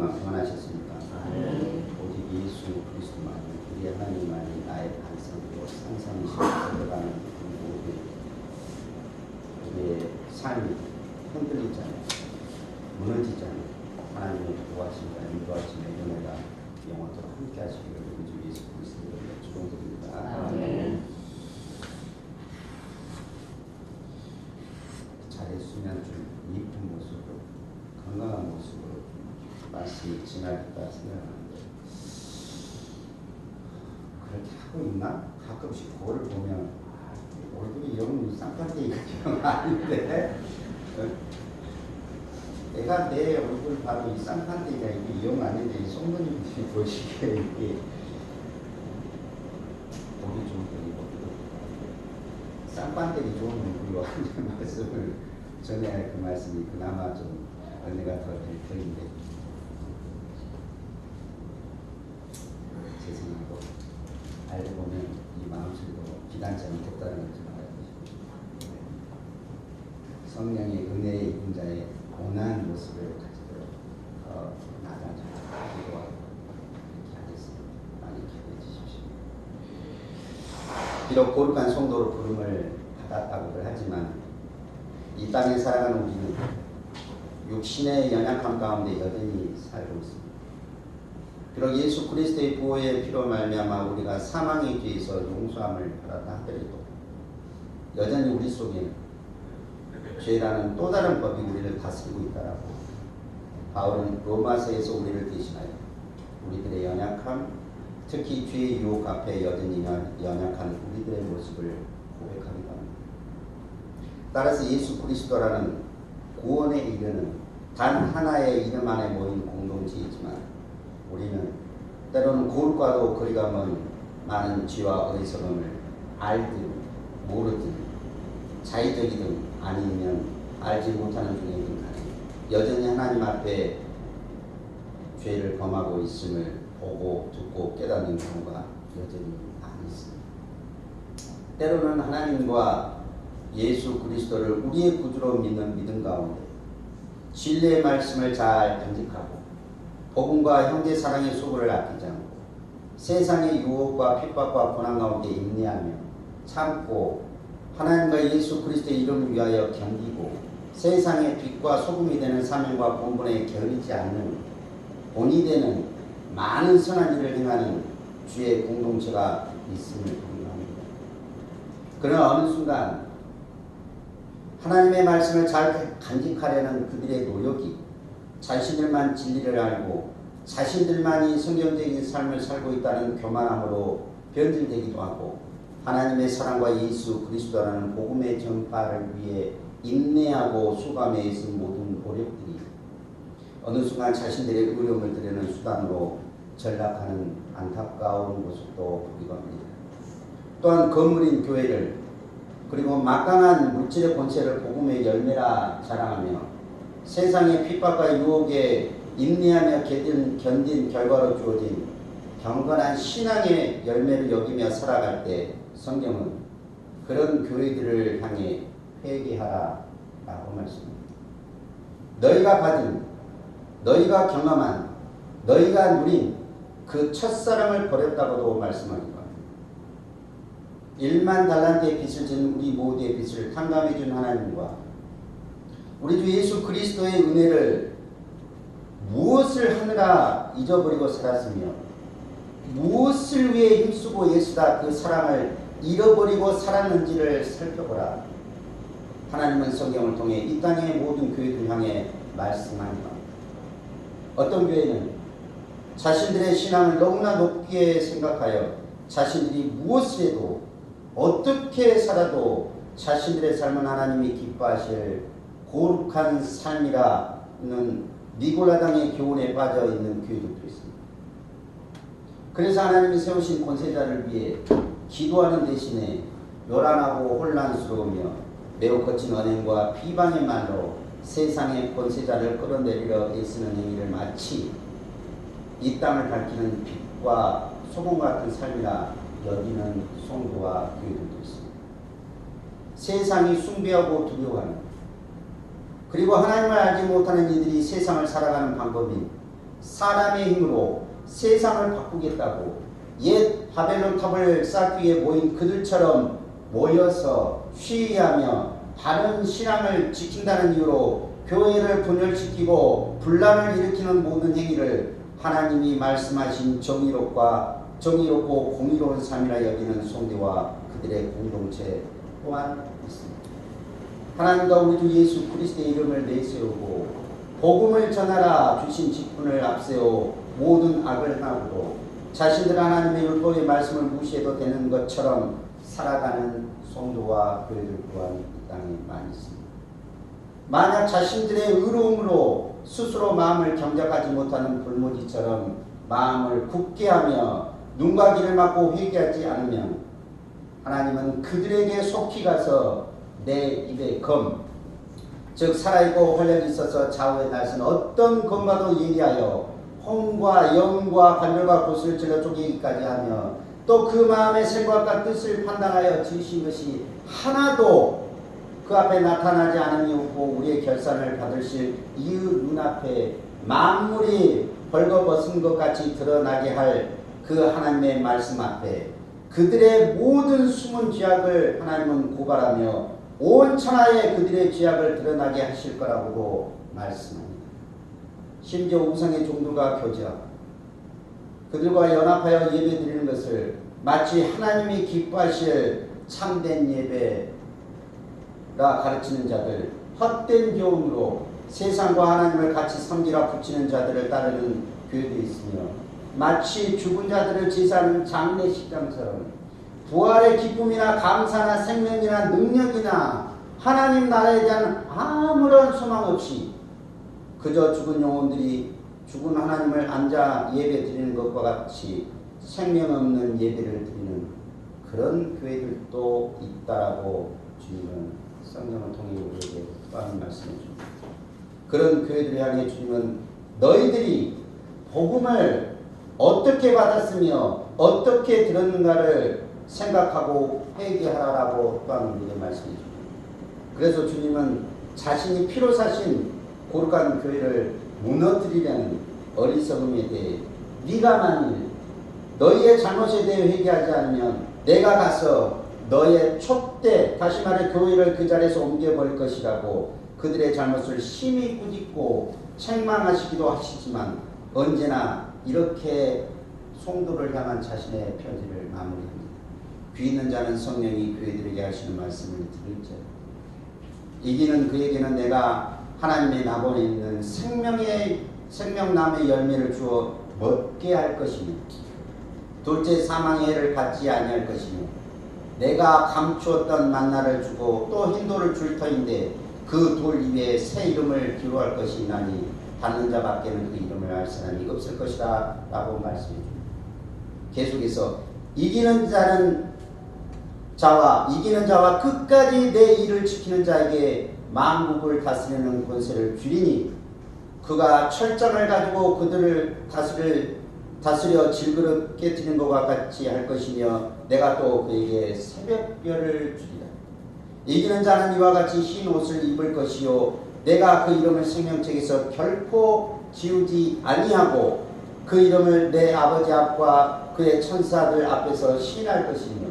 그만 평안하셨습니까? 오직 예수 그리스도만 우리 하나님만이 나의 반성으로 상상이 들어가는 모든 우리의 삶이 흔들리지 않아요. 무너지지 않아요. 하나님의 도와심과 인도하심의 은혜가 영원토록 함께 하시기를 우리 주 예수 그리스도로 축원드립니다. 아멘. 잘했으면 좀 이쁜 모습으로 건강한 모습으로 말씀이 지나겠다 생각하는데 그렇게 하고 있나? 가끔씩 거울을 보면 얼굴이 영 쌍판대기가 아닌데 내가 내 얼굴 봐도 이 쌍판대기가 이게 영 아닌데 이 성도님들이 보시기에 이게 보기 좋은 편이고 쌍판대기 좋은 얼굴로 하는 말씀을 전해야 할 그 말씀이 그나마 좀 은혜가 더 될 터인데 죄송하고 알고 보면 이 마음속으로 비단치 않겠다는 걸 좀 알아야 되죠. 성령의 은혜의 입은 자의 온화한 모습을 가지도록 나아가자 기도하고 이렇게 하겠습니다. 많이 기도해 주십시오. 비록 거룩한 성도로 부름을 받았다고들 하지만 이 땅에 살아가는 우리는 육신의 연약함 가운데 여전히 살고 있습니다. 비록 예수 그리스도의 보혈의 피로 말미암아 우리가 사망의 죄에서 용서함을 받았다 하더라도 여전히 우리 속에는 죄라는 또 다른 법이 우리를 다스리고 있다라고 바울은 로마서에서 우리를 대신하여 우리들의 연약함, 특히 죄의 유혹 앞에 여전히 연약한 우리들의 모습을 고백하기도 합니다. 따라서 예수 그리스도라는 구원에 이르는 단 하나의 이름 안에 모인 공동체이지만 우리는 때로는 거울과도 거리가 먼 많은 죄와 어리석음을 알든 모르든 자의적이든 아니면 알지 못하는 중이든 간에 여전히 하나님 앞에 죄를 범하고 있음을 보고 듣고 깨닫는 경우가 여전히 많이 있습니다. 때로는 하나님과 예수 그리스도를 우리의 구주로 믿는 믿음 가운데 진리의 말씀을 잘 간직하고 복음과 형제 사랑의 소구를 아끼지 않고 세상의 유혹과 핍박과 고난 가운데 인내하며 참고 하나님과 예수 그리스도의 이름을 위하여 견디고 세상의 빛과 소금이 되는 사명과 본분에 게으르지 않는 본이 되는 많은 선한 일을 행하는 주의 공동체가 있음을 강조합니다. 그러나 어느 순간 하나님의 말씀을 잘 간직하려는 그들의 노력이 자신들만 진리를 알고 자신들만이 성경적인 삶을 살고 있다는 교만함으로 변질되기도 하고 하나님의 사랑과 예수 그리스도라는 복음의 전파를 위해 인내하고 수감해 있은 모든 노력들이 어느 순간 자신들의 의욕을 드리는 수단으로 전락하는 안타까운 모습도 보기도 합니다. 또한 거물인 교회를 그리고 막강한 물질의 본체를 복음의 열매라 자랑하며 세상의 핍박과 유혹에 인내하며 견딘 결과로 주어진 경건한 신앙의 열매를 여기며 살아갈 때 성경은 그런 교회들을 향해 회개하라 라고 말씀합니다. 너희가 받은, 너희가 경험한, 너희가 누린 그 첫사랑을 버렸다고도 말씀하기도 합니다. 1만 달란트의 빚을 진 우리 모두의 빚을 탕감해 준 하나님과 우리 주 예수 그리스도의 은혜를 무엇을 하느라 잊어버리고 살았으며 무엇을 위해 힘쓰고 예수다 그 사랑을 잃어버리고 살았는지를 살펴보라. 하나님은 성경을 통해 이 땅의 모든 교회들 향해 말씀합니다. 어떤 교회는 자신들의 신앙을 너무나 높게 생각하여 자신들이 무엇을 해도 어떻게 살아도 자신들의 삶은 하나님이 기뻐하실 거룩한 삶이라는 니골라당의 교훈에 빠져 있는 교회들도 있습니다. 그래서 하나님이 세우신 권세자를 위해 기도하는 대신에 요란하고 혼란스러우며 매우 거친 언행과 비방의 말로 세상의 권세자를 끌어내리려 애쓰는 행위를 마치 이 땅을 밝히는 빛과 소금 같은 삶이라 여기는 성도와 교회들도 있습니다. 세상이 숭배하고 두려워하는 그리고 하나님을 알지 못하는 이들이 세상을 살아가는 방법인 사람의 힘으로 세상을 바꾸겠다고 옛 바벨론 탑을 쌓기 위해 모인 그들처럼 모여서 시위하며 바른 신앙을 지킨다는 이유로 교회를 분열시키고 분란을 일으키는 모든 행위를 하나님이 말씀하신 정의롭고 공의로운 삶이라 여기는 성도와 그들의 공동체 또한 있습니다. 하나님과 우리 주 예수 그리스도의 이름을 내세우고 복음을 전하라 주신 직분을 앞세워 모든 악을 하고 자신들 하나님의 율법의 말씀을 무시해도 되는 것처럼 살아가는 성도와 교회들 또한 이 땅에 많이 있습니다. 만약 자신들의 의로움으로 스스로 마음을 경작하지 못하는 불모지처럼 마음을 굳게 하며 눈과 귀를 막고 회개하지 않으면 하나님은 그들에게 속히 가서 내 입에 검, 즉 살아있고 활력이 있어서 좌우에 날선 어떤 검과도 예리하여 혼과 영과 관절과 골수를 찔러 쪼개기까지 하며 또 그 마음의 생각과 뜻을 판단하여 지으신 것이 하나도 그 앞에 나타나지 않음이 없고 우리의 결산을 받으실 이의 눈앞에 만물이 벌거벗은 것 같이 드러나게 할 그 하나님의 말씀 앞에 그들의 모든 숨은 죄악을 하나님은 고발하며 온 천하에 그들의 죄악을 드러나게 하실 거라고도 말씀합니다. 심지어 우상의 종들과 교제하고 그들과 연합하여 예배드리는 것을 마치 하나님이 기뻐하실 참된 예배라 가르치는 자들, 헛된 교훈으로 세상과 하나님을 같이 섬기라 붙이는 자들을 따르는 교회도 있으며 마치 죽은 자들을 제사하는 장례식장처럼 부활의 기쁨이나 감사나 생명이나 능력이나 하나님 나라에 대한 아무런 소망 없이 그저 죽은 영혼들이 죽은 하나님을 앉아 예배 드리는 것과 같이 생명 없는 예배를 드리는 그런 교회들도 있다라고 주님은 성경을 통해 우리에게 또한 말씀해 줍니다. 그런 교회들을 향해 주님은 너희들이 복음을 어떻게 받았으며 어떻게 들었는가를 생각하고 회개하라라고 또한 우리에게 말씀해 줍니다. 그래서 주님은 자신이 피로 사신 거룩한 교회를 무너뜨리려는 어리석음에 대해 네가 만일 너희의 잘못에 대해 회개하지 않으면 내가 가서 너의 촛대 다시 말해 교회를 그 자리에서 옮겨버릴 것이라고 그들의 잘못을 심히 꾸짖고 책망하시기도 하시지만 언제나 이렇게 성도를 향한 자신의 편지를 마무리합니다. 귀 있는 자는 성령이 교회들에게 하시는 말씀을 들을지어다. 이기는 그에게는 내가 하나님의 나본에 있는 생명나무의 열매를 주어 먹게 할 것이며 둘째 사망의 해를 받지 아니할 것이며 내가 감추었던 만나를 주고 또 흰돌을 줄 터인데 그 돌 위에 새 이름을 기록할 것이 있나니 받는 자밖에는 그 이름을 알 사람이 없을 것이다 라고 말씀해 줍니다. 계속해서 이기는 자와 끝까지 내 일을 지키는 자에게 만국을 다스리는 권세를 주리니 그가 철장을 가지고 그들을 다스려 질그릇 깨뜨리는 것과 같이 할 것이며 내가 또 그에게 새벽별을 주리라. 이기는 자는 이와 같이 흰 옷을 입을 것이요 내가 그 이름을 생명책에서 결코 지우지 아니하고 그 이름을 내 아버지 앞과 그의 천사들 앞에서 시인할 것이며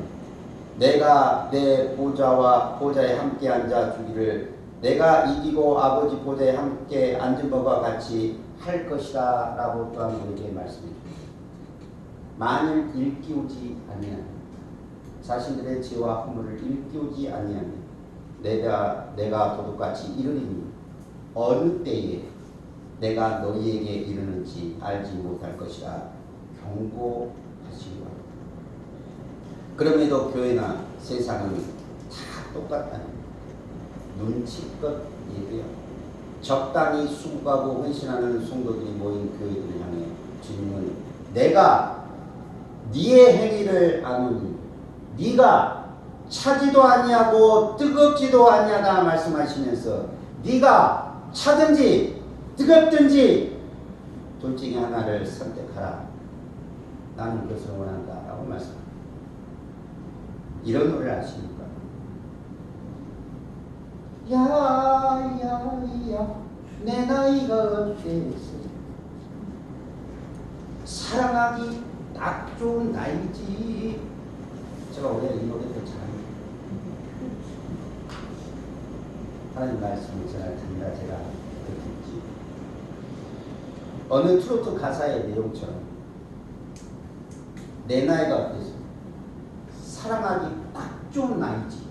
내가 내 보좌에 함께 앉아 주기를 내가 이기고 아버지 보좌에 함께 앉은 것과 같이 할 것이다 라고 또한 우리에게 말씀해 줍니다. 만일 일깨우지 아니하면 자신들의 죄와 허물을 일깨우지 아니하면 내가 도둑같이 이르리니 어느 때에 내가 너희에게 이르는지 알지 못할 것이라 경고하시기로 합니다. 그럼에도 교회나 세상은 다 똑같다는 눈치껏 예배하고 적당히 수고하고 헌신하는 성도들이 모인 교회들을 향해 주님은 내가 네의 행위를 아노니 네가 차지도 아니하고 뜨겁지도 아니하다 말씀하시면서 네가 차든지 뜨겁든지 둘 중에 하나를 선택하라. 나는 그것을 원한다 라고 말씀합니다. 이런 노래를 아십니까? 야야야 내 나이가 어때서 사랑하기 딱 좋은 나이지. 제가 원래 이 노래도 잘합니다. 하나님 말씀을 잘 듣는다 제가 듣지. 어느 트로트 가사의 내용처럼 내 나이가 어때서 사랑하기 딱 좋은 나이지.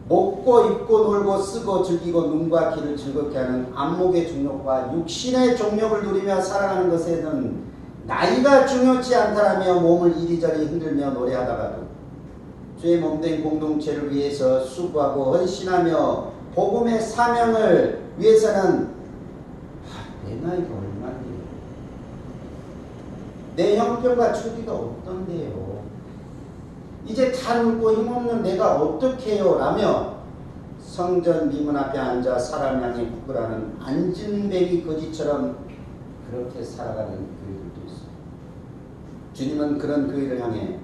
먹고 입고 놀고 쓰고 즐기고 눈과 귀를 즐겁게 하는 안목의 중력과 육신의 종력을 누리며 살아가는 것에는 나이가 중요치 않다라며 몸을 이리저리 흔들며 노래하다가도 주의 몸된 공동체를 위해서 수고하고 헌신하며 복음의 사명을 위해서는 내 나이가 얼마인데요? 내 형편과 처지가 어떤데요? 이제 다 늙고 힘없는 내가 어떻게 해요? 라며 성전 미문 앞에 앉아 사람 향해 구걸하는 안진뱅이 거지처럼 그렇게 살아가는 교회들도 있어요. 주님은 그런 교회를 향해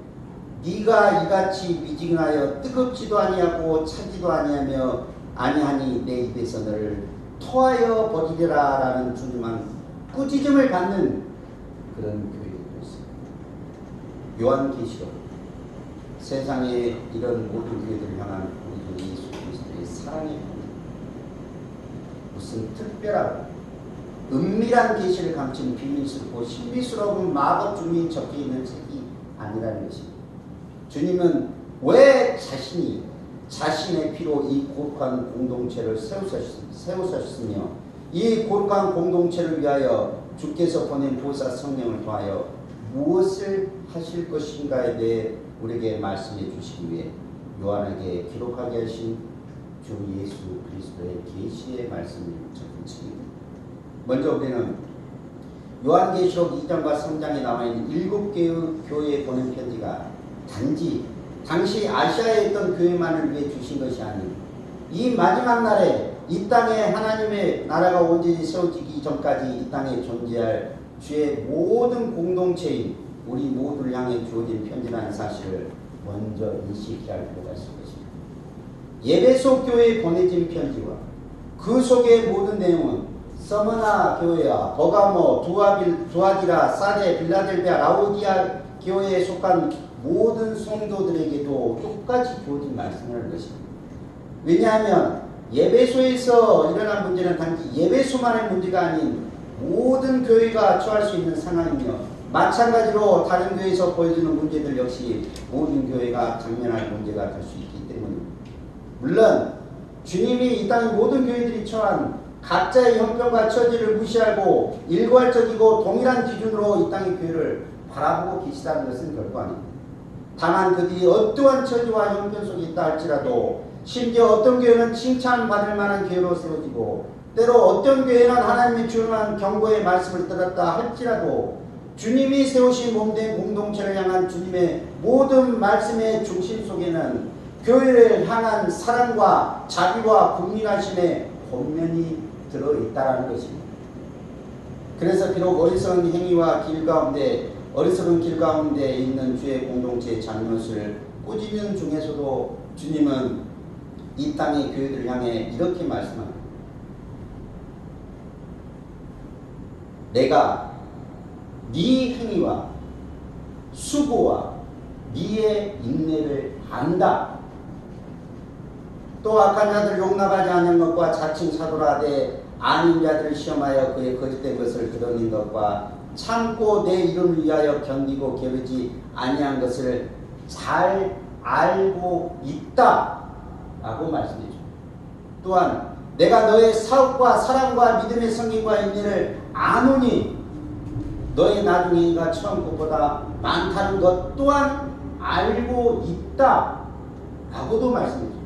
네가 이같이 미지근하여 뜨겁지도 아니하고 차지도 아니하니 내 입에서 너를 토하여 버리리라 라는 주님은 꾸짖음을 받는 그런 교회들도 있어요. 요한계시록 세상에 이런 모든 교회들을 향한 우리 예수 그리스도의 사랑의 무슨 특별하고 은밀한 계시를 감춘 비밀스럽고 신비스러운 마법 중에 적혀있는 책이 아니라는 것입니다. 주님은 왜 자신의 피로 이 거룩한 공동체를 세우셨으며 이 거룩한 공동체를 위하여 주께서 보낸 보사 성령을 통하여 무엇을 하실 것인가에 대해 우리에게 말씀해 주시기 위해 요한에게 기록하게 하신 주 예수 그리스도의 계시의 말씀을 적은 책입니다. 먼저 우리는 요한계시록 2장과 3장에 나와 있는 7개의 교회에 보낸 편지가 단지 당시 아시아에 있던 교회만을 위해 주신 것이 아닌 이 마지막 날에 이 땅에 하나님의 나라가 온전히 세워지기 전까지 이 땅에 존재할 주의 모든 공동체인 우리 모두를 향해 주어진 편지라는 사실을 먼저 인식해야 할 필요가 있을 것입니다. 에베소 교회에 보내진 편지와 그 속의 모든 내용은 서머나 교회와 버가모, 두아디라, 사데, 빌라델비아, 라오디아 교회에 속한 모든 성도들에게도 똑같이 주어진 말씀을 하는 것입니다. 왜냐하면 에베소에서 일어난 문제는 단지 에베소만의 문제가 아닌 모든 교회가 처할 수 있는 상황이며 마찬가지로 다른 교회에서 보여주는 문제들 역시 모든 교회가 당면할 문제가 될 수 있기 때문입니다. 물론 주님이 이 땅의 모든 교회들이 처한 각자의 형편과 처지를 무시하고 일괄적이고 동일한 기준으로 이 땅의 교회를 바라보고 계시다는 것은 결코 아닙니다. 다만 그들이 어떠한 처지와 형편 속에 있다 할지라도 심지어 어떤 교회는 칭찬받을 만한 교회로 세워지고 때로 어떤 교회는 하나님의 주님한 경고의 말씀을 들었다 할지라도 주님이 세우신 몸된 공동체를 향한 주님의 모든 말씀의 중심 속에는 교회를 향한 사랑과 자비와 국민하심의 본면이 들어있다는 것입니다. 그래서 비록 어리석은 행위와 어리석은 길 가운데 있는 주의 공동체의 잘못을 꾸짖는 중에서도 주님은 이 땅의 교회들을 향해 이렇게 말씀합니다. 내가 네 행위와 수고와 네의 인내를 안다. 또 악한 자들을 용납하지 않는 것과 자칭 사도라 하되 아닌 자들을 시험하여 그의 거짓된 것을 드러낸 것과 참고 내 이름을 위하여 견디고 게으르지 아니한 것을 잘 알고 있다 라고 말씀해 줍니다. 또한 내가 너의 사업과 사랑과 믿음의 성김과 인내를 아노니 너의 나중 행위가 처음 것보다 많다는 것 또한 알고 있다 라고도 말씀해 줍니다.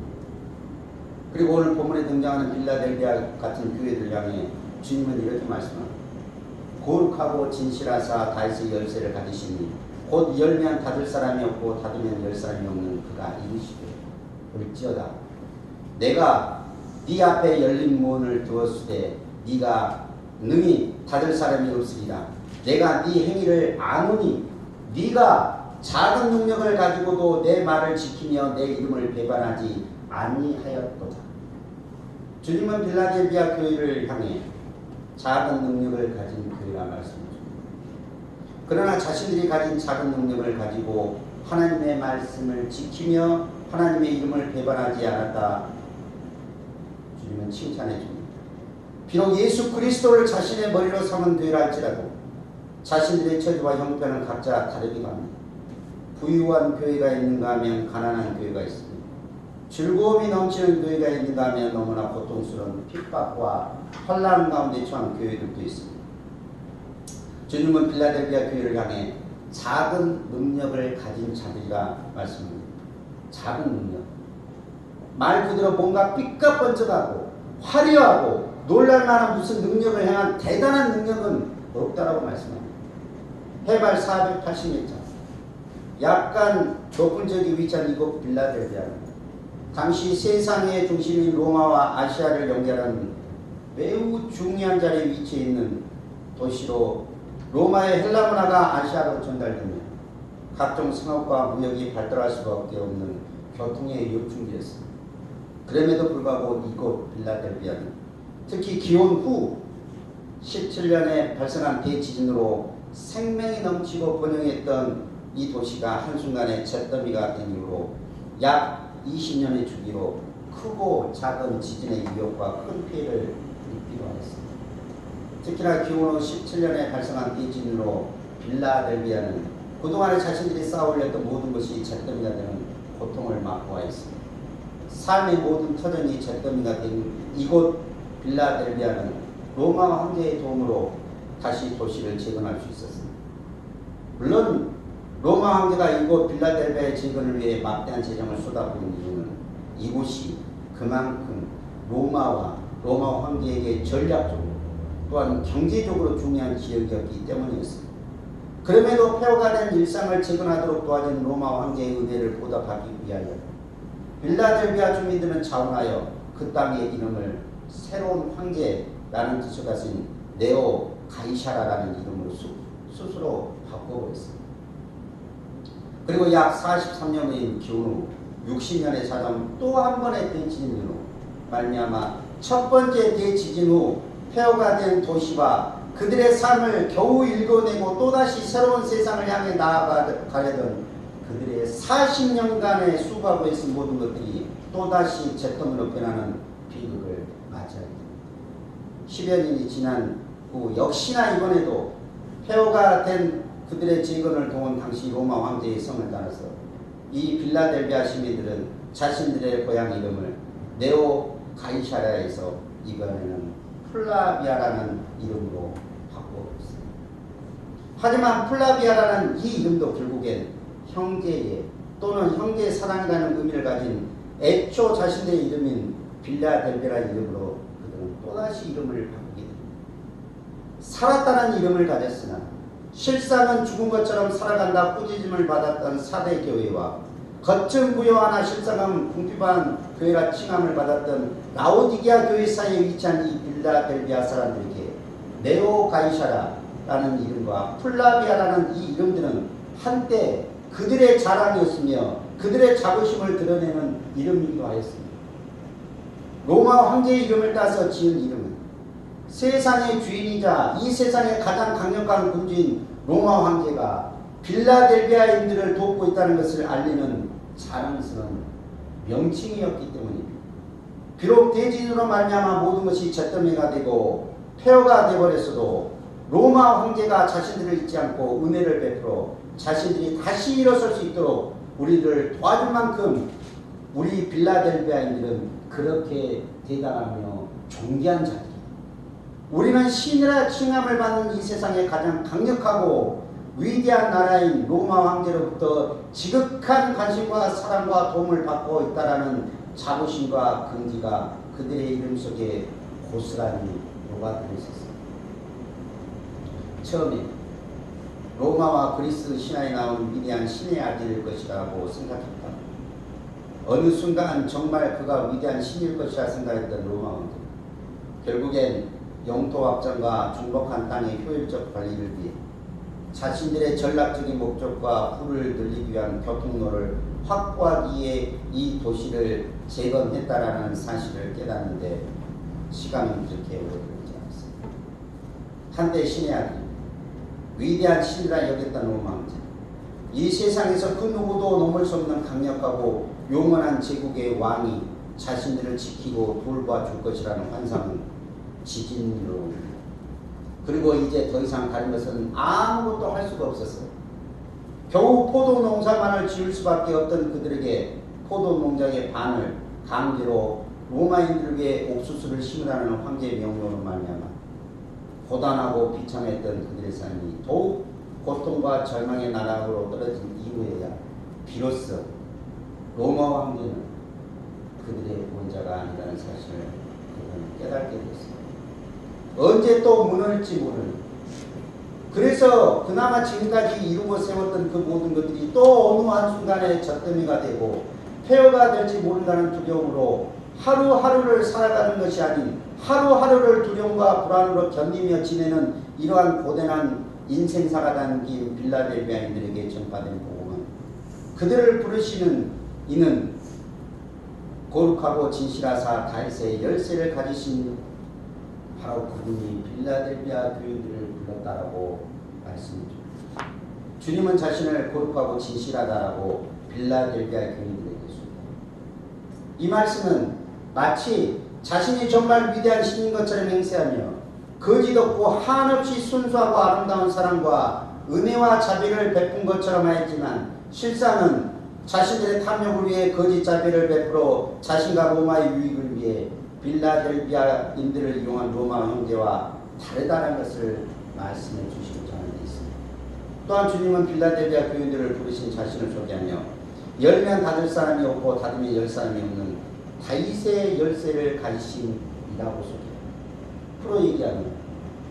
그리고 오늘 본문에 등장하는 빌라델비아 같은 교회들 향해 주님은 이렇게 말씀합니다. 거룩하고 진실하사 다윗의 열쇠를 가지시니 곧 열면 닫을 사람이 없고 닫으면 열 사람이 없는 그가 이르시되 볼지어다 내가 네 앞에 열린 문을 두었으되 네가 능히 닫을 사람이 없으리라. 내가 네 행위를 아노니 네가 작은 능력을 가지고도 내 말을 지키며 내 이름을 배반하지 아니하였도다. 주님은 빌라델비아 교회를 향해 작은 능력을 가진 교회라 말씀입니다. 그러나 자신들이 가진 작은 능력을 가지고 하나님의 말씀을 지키며 하나님의 이름을 배반하지 않았다. 주님은 칭찬해 줍니다. 비록 예수 그리스도를 자신의 머리로 삼은 교회라 할지라도 자신들의 처지와 형편은 각자 다르기도 합니다. 부유한 교회가 있는가 하면 가난한 교회가 있습니다. 즐거움이 넘치는 교회가 있는가 하면 너무나 고통스러운 핍박과 혼란 가운데 처한 교회들도 있습니다. 주님은 빌라델비아 교회를 향해 작은 능력을 가진 자들이라 말씀합니다. 작은 능력. 말 그대로 뭔가 삐까번쩍하고 화려하고 놀랄만한 무슨 능력을 향한 대단한 능력은 없다라고 말씀합니다. 해발 480m, 약간 높은 지역에 위치한 이곳 빌라델비아는 당시 세상의 중심인 로마와 아시아를 연결하는 매우 중요한 자리에 위치해 있는 도시로 로마의 헬라 문화가 아시아로 전달되며 각종 상업과 무역이 발달할 수밖에 없는 교통의 요충지였습니다. 그럼에도 불구하고 이곳 빌라델비아는 특히 기원 후 17년에 발생한 대지진으로 생명이 넘치고 번영했던 이 도시가 한순간에 잿더미가 된 이후로 약 20년의 주기로 크고 작은 지진의 위협과 큰 피해를 입기도 하였습니다. 특히나 기원 후 17년에 발생한 대지진으로 빌라델비아는 그동안에 자신들이 쌓아올렸던 모든 것이 잿더미가 되는 고통을 맛보았습니다. 삶의 모든 터전이 잿더미가 된 이곳 빌라델비아는 로마 황제의 도움으로 다시 도시를 재건할 수 있었습니다. 물론 로마 황제가 이곳 빌라델비아의 재건을 위해 막대한 재정을 쏟아부은 이유는 이곳이 그만큼 로마 황제에게 전략적으로 또한 경제적으로 중요한 지역이었기 때문이었습니다. 그럼에도 폐허가 된 일상을 재건하도록 도와준 로마 황제의 은혜를 보답하기 위하여 빌라델비아 주민들은 자원하여 그 땅의 이름을 새로운 황제라는 뜻을 가진 네오 가이샤라라는 이름으로 스스로 바꿔버렸습니다. 그리고 약 43년 후인 기원 후 60년에 찾아온 또 한 번의 대지진으로 말미암아 첫 번째 대지진 후 폐허가 된 도시와 그들의 삶을 겨우 읽어내고 또다시 새로운 세상을 향해 나아가려던 그들의 40년간의 수고하고 있은 모든 것들이 또다시 잿더미로 변하는 비극을 맞이하게 됩니다. 10여 년이 지난 후 역시나 이번에도 폐허가 된 그들의 재건을 도운 당시 로마 황제의 성을 따라서 이 빌라델비아 시민들은 자신들의 고향 이름을 네오 가이샤라에서 이번에는 플라비아라는 이름으로 바꿔버렸습니다. 하지만 플라비아라는 이 이름도 결국엔 형제의 또는 형제의 사랑이라는 의미를 가진 애초 자신들의 이름인 빌라델비아라는 이름으로 그들은 또다시 이름을 바꾸게 됩니다. 살았다는 이름을 가졌으나 실상은 죽은 것처럼 살아간다 꾸짖음을 받았던 사대 교회와 겉은 부요하나 실상은 궁핍한 교회라 칭함을 받았던 라오디게아 교회 사이에 위치한 이 빌라델비아 사람들에게 네오 가이샤라라는 이름과 플라비아라는 이 이름들은 한때 그들의 자랑이었으며 그들의 자부심을 드러내는 이름이기도 하였습니다. 로마 황제의 이름을 따서 지은 이름은 세상의 주인이자 이 세상의 가장 강력한 군주인 로마 황제가 빌라델비아인들을 돕고 있다는 것을 알리는 자랑스러운 명칭이었기 때문입니다. 비록 대지진으로 말미암아 모든 것이 잿더미가 되고 폐허가 되어버렸어도 로마 황제가 자신들을 잊지 않고 은혜를 베풀어 자신들이 다시 일어설 수 있도록 우리를 도와줄 만큼 우리 빌라델비아인들은 그렇게 대단하며 존귀한 자들입니다. 우리는 신이라 칭함을 받는 이 세상의 가장 강력하고 위대한 나라인 로마 황제로부터 지극한 관심과 사랑과 도움을 받고 있다라는 자부심과 긍지가 그들의 이름 속에 고스란히 녹아들어 있었습니다. 처음에 로마와 그리스 신화에 나온 위대한 신의 아들일 것이라고 생각했다. 어느 순간 정말 그가 위대한 신일 것이라 생각했던 로마 황제. 결국엔 영토 확장과 중복한 땅의 효율적 관리를 위해 자신들의 전략적인 목적과 후를 늘리기 위한 교통로를 확보하기 위해 이 도시를 재건했다라는 사실을 깨닫는데 시간은 그렇게 오래 걸리지 않았습니다. 한때 신의 아들, 위대한 신이라 여겼던 로마 황제. 이 세상에서 그 누구도 넘을 수 없는 강력하고 영원한 제국의 왕이 자신들을 지키고 돌봐줄 것이라는 환상은 지진으로, 그리고 이제 더 이상 다른 것은 아무것도 할 수가 없었어요. 겨우 포도 농사만을 지을 수밖에 없던 그들에게 포도 농장의 반을 강제로 로마인들에게 옥수수를 심으라는 황제의 명령으로 말미암아 고단하고 비참했던 그들의 삶이 더욱 고통과 절망의 나락으로 떨어진 이후에야 비로소 로마 황제는 그들의 구원자가 아니라는 사실을 그들은 깨닫게 됐습니다. 언제 또 무너질지 모르는, 그래서 그나마 지금까지 이루고 세웠던 그 모든 것들이 또 어느 한순간에 젖더미가 되고 폐허가 될지 모른다는 두려움으로 하루하루를 살아가는 것이 아닌 하루하루를 두려움과 불안으로 견디며 지내는 이러한 고단한 인생사가 담긴 빌라델비아인들에게 전파된 복음은 그들을 부르시는 이는 거룩하고 진실하사 다윗의 열쇠를 가지신 바로 그분이 빌라델비아 교인들을 불렀다라고 말씀해줍니다. 주님은 자신을 거룩하고 진실하다라고 빌라델비아 교인들에게 줬습니다. 이 말씀은 마치 자신이 정말 위대한 신인 것처럼 행세하며 거짓 없고 한없이 순수하고 아름다운 사랑과 은혜와 자비를 베푼 것처럼 하였지만 실상은 자신들의 탐욕을 위해 거짓 자비를 베풀어 자신과 로마의 유익을 위해 빌라델비아인들을 이용한 로마 형제와 다르다는 것을 말씀해 주시고자 하는 데 있습니다. 또한 주님은 빌라델비아 교인들을 부르신 자신을 소개하며 열면 닫을 사람이 없고 닫으면 열 사람이 없는 다윗의 열쇠를 가지신이라고 소개합니다. 프로 얘기하면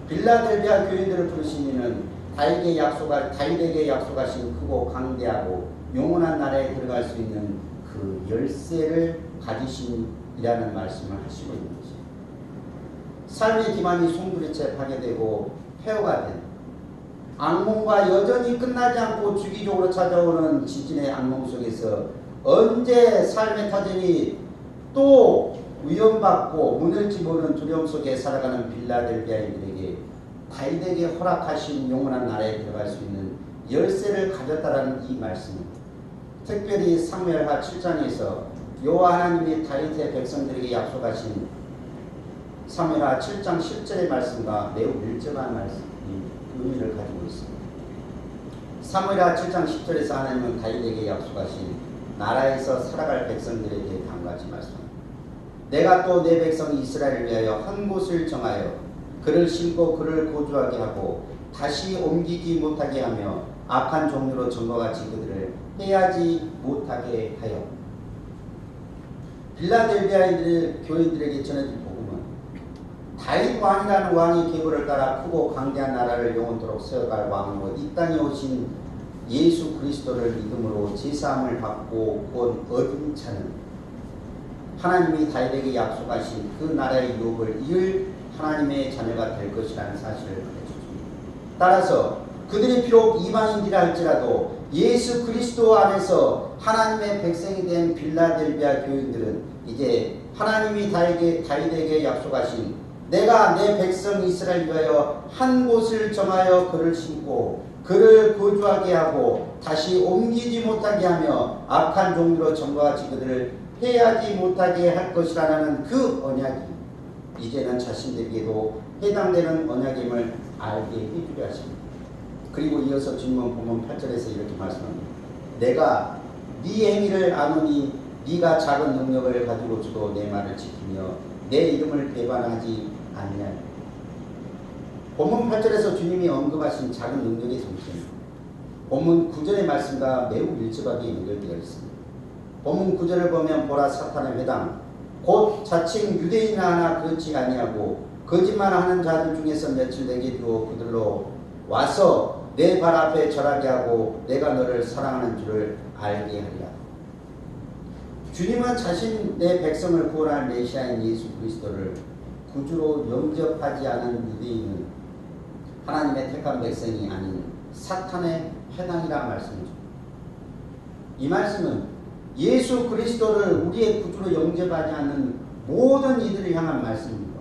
빌라델비아 교인들을 부르신 이는 다윗에게 약속하신 크고 강대하고 영원한 나라에 들어갈 수 있는 그 열쇠를 가지신이라는 말씀을 하시고 있는 것입니다. 삶의 기반이 송두리째 파괴되고 폐허가 된 악몽과 여전히 끝나지 않고 주기적으로 찾아오는 지진의 악몽 속에서 언제 삶의 터전이 또 위험받고 무너질지 모르는 두려움 속에 살아가는 빌라델비아인들에게 다윗에게 허락하신 영원한 나라에 들어갈 수 있는 열쇠를 가졌다라는 이 말씀입니다. 특별히 사무엘하 7장에서 여호와 하나님이 다윗의 백성들에게 약속하신 사무엘하 7장 10절의 말씀과 매우 밀접한 말씀이 의미를 가지고 있습니다. 사무엘하 7장 10절에서 하나님은 다윗에게 약속하신 나라에서 살아갈 백성들에 대해 다음과 같이 말씀합니다. 내가 또 내 백성 이스라엘을 위하여 한 곳을 정하여 그를 심고 그를 거주하게 하고 다시 옮기지 못하게 하며 악한 종류로 전과 같이 그들을 해하지 못하게 하여. 빌라델비아인들 교인들에게 전해진 복음은 다윗 왕이라는 왕이 계보를 따라 크고 강대한 나라를 영원토록 세워갈 왕으로 이 땅에 오신 예수 그리스도를 믿음으로 제사함을 받고 구원 얻은 자는 하나님이 다윗에게 약속하신 그 나라의 유업을 이을 하나님의 자녀가 될 것이라는 사실을 가르쳐줍니다. 따라서 그들이 비록 이방인이라 할지라도 예수 그리스도 안에서 하나님의 백성이 된 빌라델비아 교인들은 이제 하나님이 다윗에게 약속하신 내가 내 백성 이스라엘 위하여 한 곳을 정하여 그를 심고 그를 거주하게 하고 다시 옮기지 못하게 하며 악한 종류로 전과 같이 그들을 해하지 못하게 할 것이라는 그 언약이 이제는 자신들에게도 해당되는 언약임을 알게 해주려 하십니다. 그리고 이어서 주님은 본문 8절에서 이렇게 말씀합니다. 내가 네 행위를 아노니 네가 작은 능력을 가지고서도 내 말을 지키며 내 이름을 배반하지 않냐. 본문 8절에서 주님이 언급하신 작은 능력의 정체는 본문 9절의 말씀과 매우 밀접하게 연결되어 있습니다. 본문 9절을 보면 보라 사탄의 회당 곧 자칭 유대인 하나 그렇지 아니하고 거짓말하는 자들 중에서 며칠 내게 두어 그들로 와서 내 발 앞에 절하게 하고 내가 너를 사랑하는 줄을 알게 하리라. 주님은 자신의 백성을 구원할 메시아인 예수 그리스도를 구주로 영접하지 않은 유대인은 하나님의 택한 백성이 아닌 사탄의 회당이라 말씀이죠. 이 말씀은 예수 그리스도를 우리의 구주로 영접하지 않는 모든 이들을 향한 말씀입니다.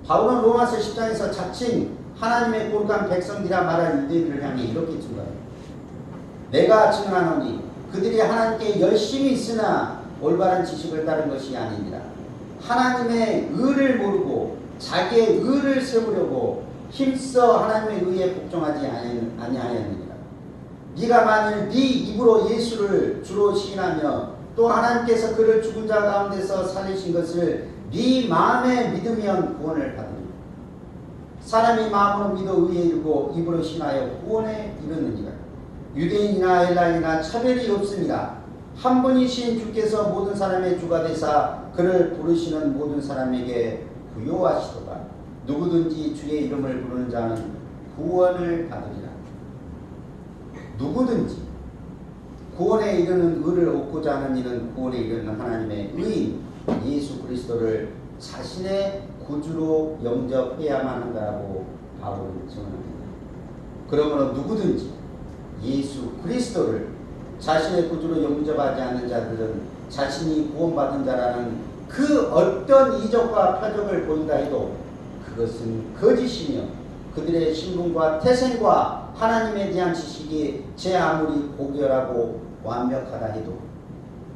바울은 로마서 10장에서 자칭 하나님의 거룩한 백성들이라 말할 유대인들을 향해 이렇게 증거해요. 내가 증언하노니 그들이 하나님께 열심히 있으나 올바른 지식을 따른 것이 아니니라. 하나님의 의를 모르고 자기의 의를 세우려고 힘써 하나님의 의에 복종하지 아니하였느니라. 네가 만일 네 입으로 예수를 주로 시인하며 또 하나님께서 그를 죽은 자 가운데서 살리신 것을 네 마음에 믿으면 구원을 받으리라. 사람이 마음으로 믿어 의에 이르고 입으로 신하여 구원에 이르느니라. 유대인이나 헬라인이나 차별이 없습니다. 한 분이신 주께서 모든 사람의 주가 되사 그를 부르시는 모든 사람에게 부요하시도다. 누구든지 주의 이름을 부르는 자는 구원을 받으리라. 누구든지 구원에 이르는 의를 얻고자 하는 이는 구원에 이르는 하나님의 의인 예수 그리스도를 자신의 구주로 영접해야만 한다고 바울은 증언합니다. 그러므로 누구든지 예수 그리스도를 자신의 구주로 영접하지 않는 자들은 자신이 구원받은 자라는 그 어떤 이적과 표적을 보인다 해도 그것은 거짓이며 그들의 신분과 태생과 하나님에 대한 지식이 제 아무리 고결하고 완벽하다 해도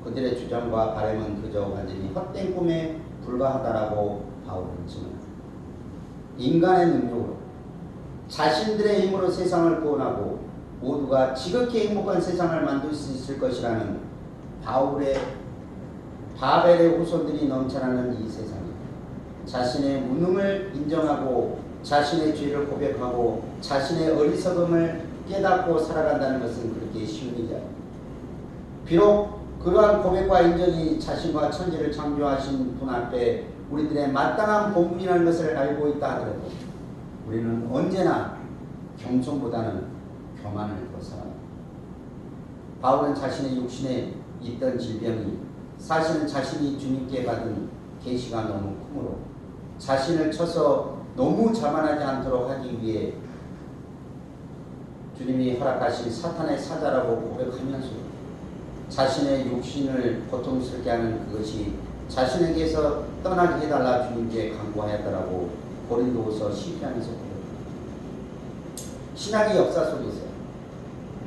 그들의 주장과 바람은 그저 완전히 헛된 꿈에 불과하다라고 바울은 증언합니다. 인간의 능력으로 자신들의 힘으로 세상을 구원하고 모두가 지극히 행복한 세상을 만들 수 있을 것이라는 바벨의 후손들이 넘쳐나는 이 세상에 자신의 무능을 인정하고 자신의 죄를 고백하고 자신의 어리석음을 깨닫고 살아간다는 것은 그렇게 쉬운 일이 아닙니다. 비록 그러한 고백과 인정이 자신과 천지를 창조하신 분 앞에 우리들의 마땅한 본분이라는 것을 알고 있다 하더라도 우리는 언제나 겸손보다는 교만을 벗어납니다. 바울은 자신의 육신에 있던 질병이 사실은 자신이 주님께 받은 계시가 너무 크므로 자신을 쳐서 너무 자만하지 않도록 하기 위해 주님이 허락하신 사탄의 사자라고 고백하면서 자신의 육신을 고통스럽게 하는 그것이 자신에게서 떠나게 해달라 주님께 간구하였다라고 고린도후서 12장에서 고백합니다. 신학의 역사 속에서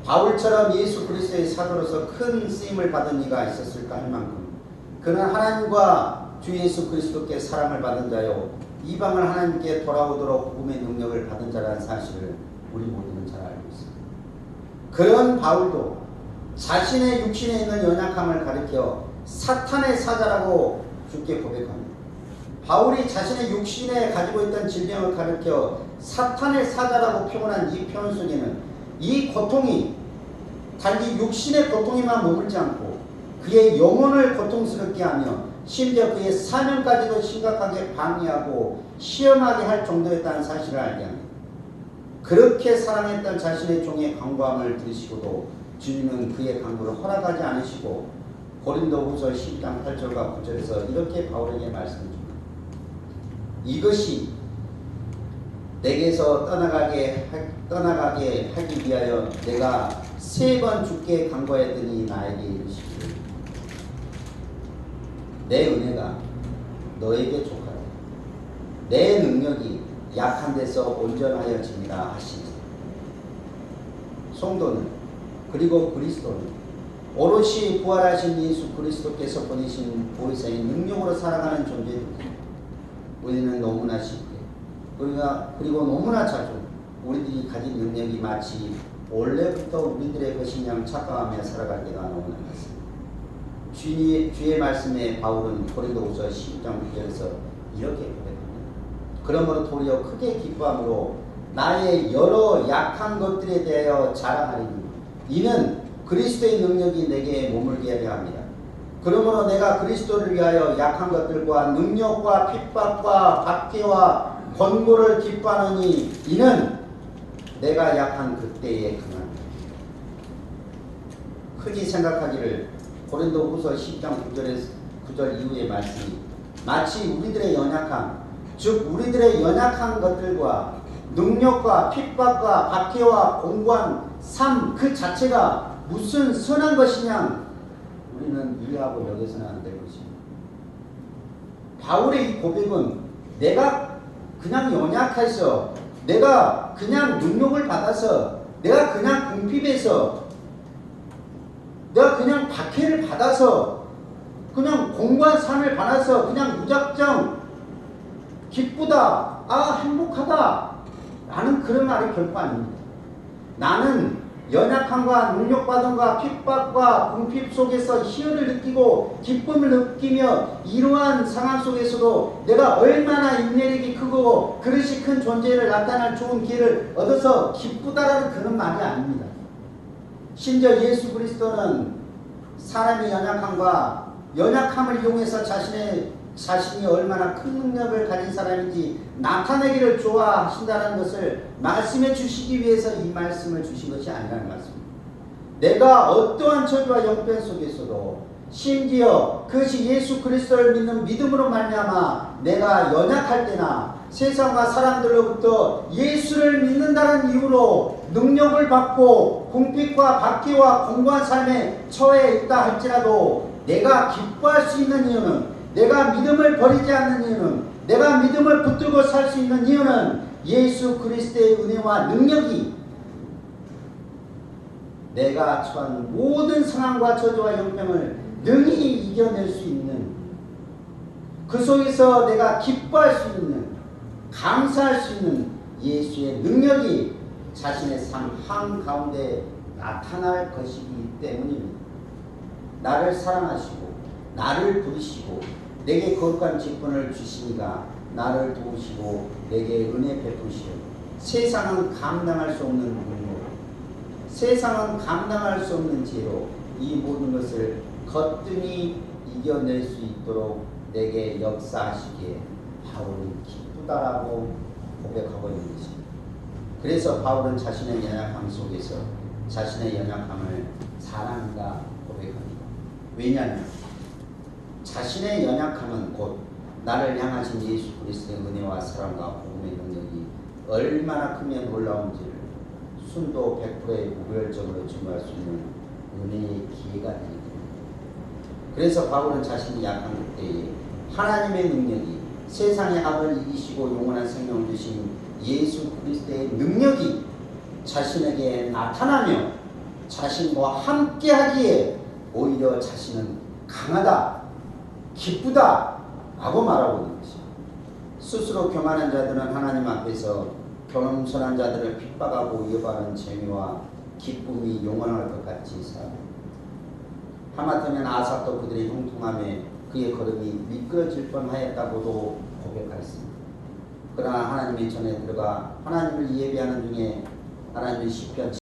바울처럼 예수 그리스도의 사도로서 큰 쓰임을 받은 이가 있었을까 할 만큼 그는 하나님과 주 예수 그리스도께 사랑을 받은 자요 이방을 하나님께 돌아오도록 복음의 능력을 받은 자라는 사실을 우리 모두는 잘 알고 있습니다. 그런 바울도 자신의 육신에 있는 연약함을 가리켜 사탄의 사자라고 주께 고백합니다. 바울이 자신의 육신에 가지고 있던 질병을 가리켜 사탄의 사자라고 표현한 이 표현 속에는 이 고통이 단지 육신의 고통에만 머물지 않고 그의 영혼을 고통스럽게 하며 심지어 그의 사명까지도 심각하게 방해하고 시험하게 할 정도였다는 사실을 알게 합니다. 그렇게 사랑했던 자신의 종의 간구함을 들으시고도 주님은 그의 간구를 허락하지 않으시고 고린도후서 12장 8절과 9절에서 이렇게 바울에게 말씀해줍니다. 이것이 내게서 떠나가게 하기 위하여 내가 3번 주께 간구하였더니 나에게 이르시기를 내 은혜가 너에게 족하다. 내 능력이 약한 데서 온전하여집니다 하시니 성도는 그리고 그리스도는 오롯이 부활하신 예수 그리스도께서 보내신 보혜사의 능력으로 살아가는 존재입니다. 우리는 너무나 쉽게 그리고 너무나 자주 우리들이 가진 능력이 마치 원래부터 우리들의 것인 양 착각하며 살아갈 때가 너무나 많습니다. 주의 말씀에 바울은 고린도후서 12장 9절에서 이렇게 고백합니다. 그러므로 도리어 크게 기뻐함으로 나의 여러 약한 것들에 대하여 자랑하리니 이는 그리스도의 능력이 내게 머물게 하려 합니다. 그러므로 내가 그리스도를 위하여 약한 것들과 능력과 핍박과 박해와 권고를 기뻐하느니 이는 내가 약한 그때에 강함이다. 흔히 생각하기를 고린도후서 10장 9절 이후의 말씀이 마치 우리들의 연약함, 즉 우리들의 연약한 것들과 능력과 핍박과 박해와 공고한 삶 그 자체가 무슨 선한 것이냐 우리는 이해하고 여기서는 안 될 것입니다. 바울의 이 고백은 내가 그냥 연약해서, 내가 그냥 능력을 받아서, 내가 그냥 궁핍해서, 내가 그냥 박해를 받아서, 그냥 공고한 삶을 받아서 그냥 무작정 기쁘다, 행복하다 라는 그런 말이 결코 아닙니다. 나는 연약함과 능력받음과 핍박과 궁핍 속에서 희열을 느끼고 기쁨을 느끼며 이러한 상황 속에서도 내가 얼마나 인내력이 크고 그릇이 큰 존재를 나타낼 좋은 기회를 얻어서 기쁘다라는 그런 말이 아닙니다. 심지어 예수 그리스도는 사람의 연약함을 이용해서 자신이 얼마나 큰 능력을 가진 사람인지 나타내기를 좋아하신다는 것을 말씀해 주시기 위해서 이 말씀을 주신 것이 아니라는 말씀입니다. 내가 어떠한 저주와 형편 속에서도 심지어 그것이 예수 그리스도를 믿는 믿음으로 말미암아 내가 연약할 때나 세상과 사람들로부터 예수를 믿는다는 이유로 능력을 받고 궁핍과 박해와 공고한 삶에 처해 있다 할지라도 내가 기뻐할 수 있는 이유는, 내가 믿음을 버리지 않는 이유는, 내가 믿음을 붙들고 살 수 있는 이유는 예수 그리스도의 은혜와 능력이 내가 처한 모든 상황과 저주와 형편을 능히 이겨낼 수 있는, 그 속에서 내가 기뻐할 수 있는, 감사할 수 있는 예수의 능력이 자신의 삶 한가운데 나타날 것이기 때문입니다. 나를 사랑하시고 나를 부르시고 내게 거룩한 직분을 주시니가 나를 도우시고 내게 은혜 베푸시오. 세상은 감당할 수 없는 능력, 세상은 감당할 수 없는 죄로 이 모든 것을 거뜬히 이겨낼 수 있도록 내게 역사하시기에 바울은 기쁘다라고 고백하고 있는 것입니다. 그래서 바울은 자신의 연약함 속에서 자신의 연약함을 사랑한다 고백합니다. 왜냐하면 자신의 연약함은 곧 나를 향하신 예수 그리스도의 은혜와 사랑과 복음의 능력이 얼마나 크면 놀라운지를 순도 100%의 무결점으로 증거할 수 있는 은혜의 기회가 되기 때문입니다. 그래서 바울은 자신이 약한 그때에 하나님의 능력이, 세상의 악을 이기시고 영원한 생명을 주신 예수 그리스도의 능력이 자신에게 나타나며 자신과 함께하기에 오히려 자신은 강하다, 기쁘다 라고 말하고 있는 것입니다. 스스로 교만한 자들은 하나님 앞에서 겸손한 자들을 핍박하고 위협하는 재미와 기쁨이 영원할 것 같이 살아갑니다. 하마터면 아삽도 그들의 형통함에 그의 걸음이 미끄러질 뻔하였다고도 고백하였습니다. 그러나 하나님의 전에 들어가 하나님을 예배하는 중에 하나님의 시편